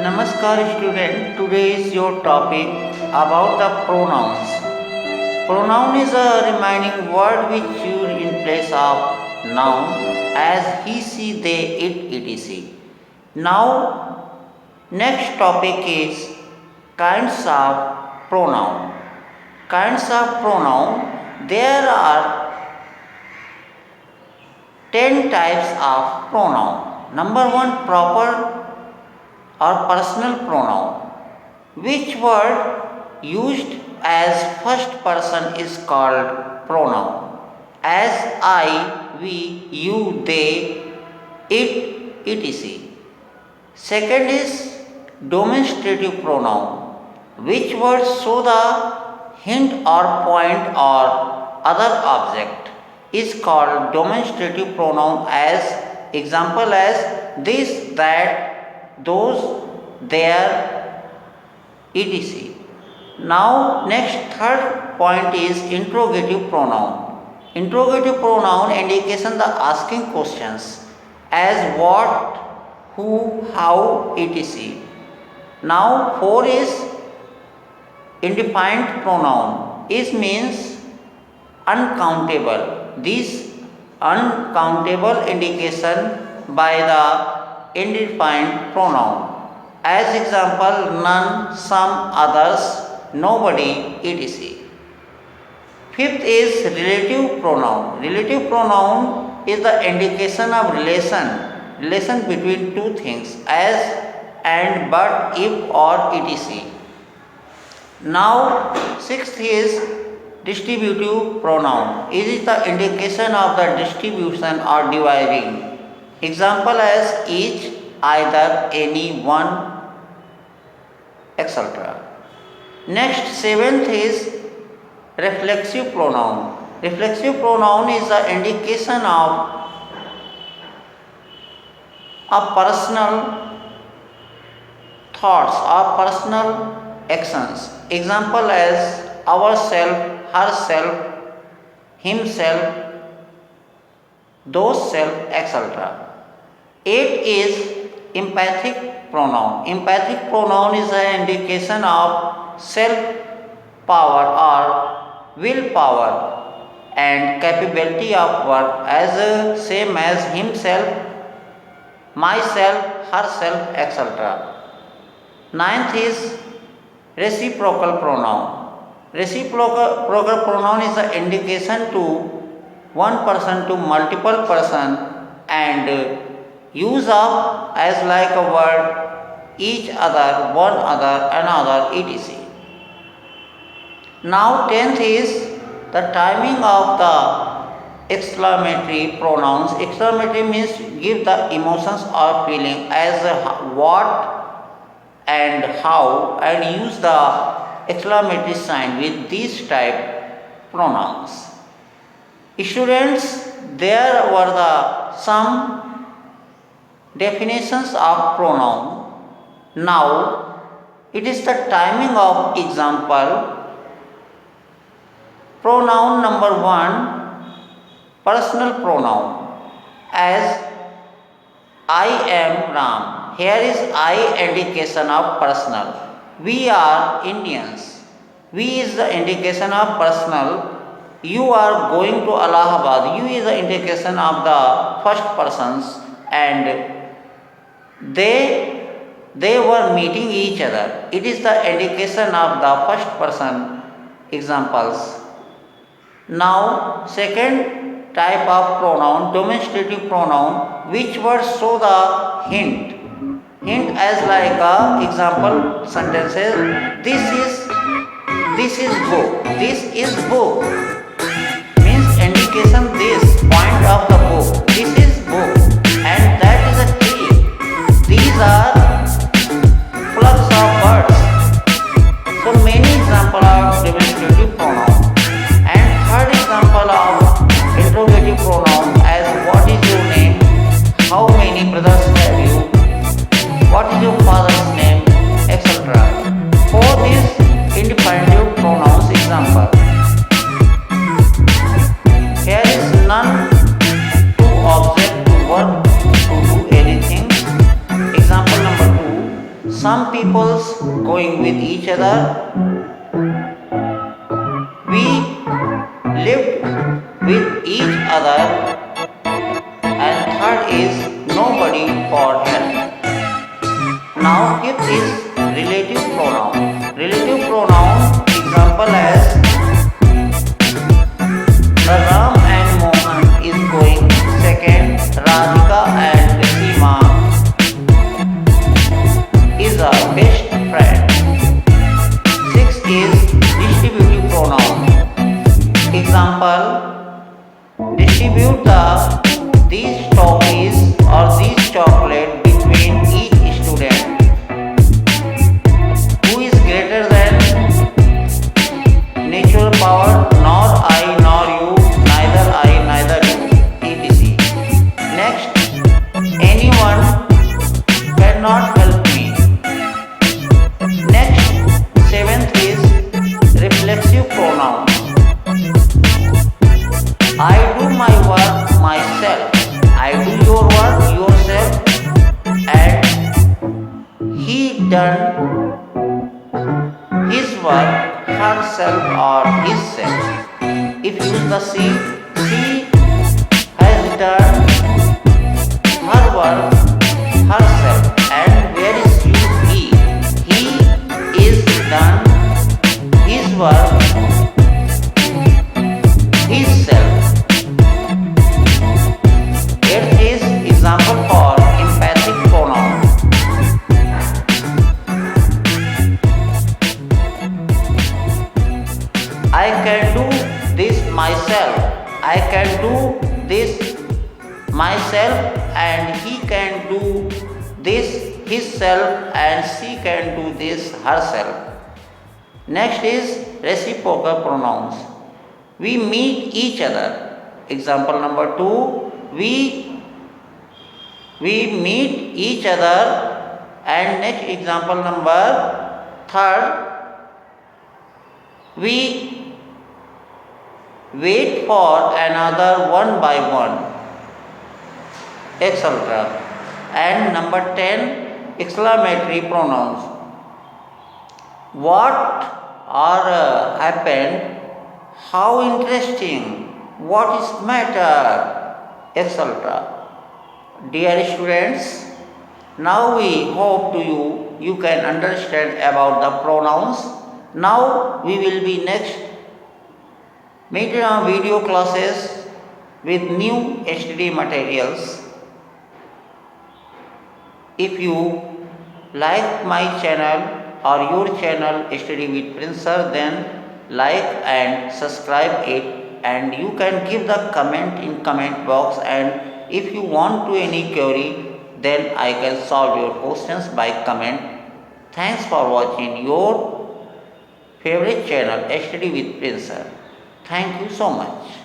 Namaskar student, today is your topic about the pronouns. Pronoun is a remaining word which used in place of noun as he, she, they, it, etc. Now, next topic is kinds of pronoun. Kinds of pronoun, there are 10 types of pronoun. Number 1, proper or personal pronoun. Which word used as first person is called pronoun? As I, we, you, they, it, etc. Second is demonstrative pronoun. Which words show the hint or point or other object is called demonstrative pronoun. As example as this, that, those, their, etc. Now next third point is interrogative pronoun. Interrogative pronoun indication the asking questions as what, who, how, etc. Now 4 is indefinite pronoun. Is means uncountable. This uncountable indication by the indefinite pronoun. As example, none, some, others, nobody, etc. Fifth is relative pronoun. Relative pronoun is the indication of relation between two things as, and, but, if, or, etc. Now, sixth is distributive pronoun. It is the indication of the distribution or dividing. Example as each, either, any, one, etc. Next, seventh is reflexive pronoun. Reflexive pronoun is the indication of personal thoughts or personal actions. Example as ourself, herself, himself, those self, etc. 8 is empathic pronoun. Empathic pronoun is an indication of self power or willpower and capability of work as same as himself, myself, herself, etc. 9th is reciprocal pronoun. Reciprocal pronoun is an indication to one person to multiple person and use of as like a word each other, one other, another, etc. Now 10th is the timing of the exclamatory pronouns. Exclamatory means give the emotions or feeling as what and how, and use the exclamatory sign with these type pronouns. Students, there were some definitions of pronoun. Now it is the timing of example. Pronoun number 1, personal pronoun. As I am Ram. Here is I indication of personal. We are Indians. We is the indication of personal. You are going to Allahabad. You is the indication of the first persons, and they were meeting each other. It is the indication of the first person examples. Now second type of pronoun, demonstrative pronoun, which words show the hint as like a example sentences. This is book. This is book means indication this point of the book. This is book and that is a tree. These are flocks of birds. So many examples of demonstrative pronoun. And third example of interrogative pronoun as what is your name, how many brothers have you, what is your father's name, etc. Fourth is independent pronouns example. Here is none to object to work to do anything. Example number 2. some people's going with each other. We lived with each other. And third is nobody for help. Now fifth is relative pronoun. Relative pronoun example as Ram and Mohan is going second. Radhika and Seema is our best friend. Sixth is distributive pronoun. Example: distribute these toffees or these chocolate between each student. Who is greater than natural power? Nor I nor you, neither I neither you, etc. Next, anyone cannot help me. Next, seventh is reflexive pronoun. I do my work myself. I do your work yourself. And he done his work herself or himself. If use the she has done her work herself. And where is use he? He is done his work himself. Eighth is example for empathic pronoun. I can do this myself. I can do this myself, and he can do this himself, and she can do this herself. Next is reciprocal pronouns. We meet each other. Example number 2. We meet each other. And next example number 3. We wait for another one by one, etc. And number 10, exclamatory pronouns. What are happened? How interesting? What is matter? Etc. Dear students, now we hope you can understand about the pronouns. Now we will be next video classes with new study materials. If you like my channel or your channel Study with Prince Sir, then like and subscribe it, and you can give the comment in comment box, and if you want to any query, then I can solve your questions by comment. Thanks for watching your favorite channel Study with Prince Sir. Thank you so much.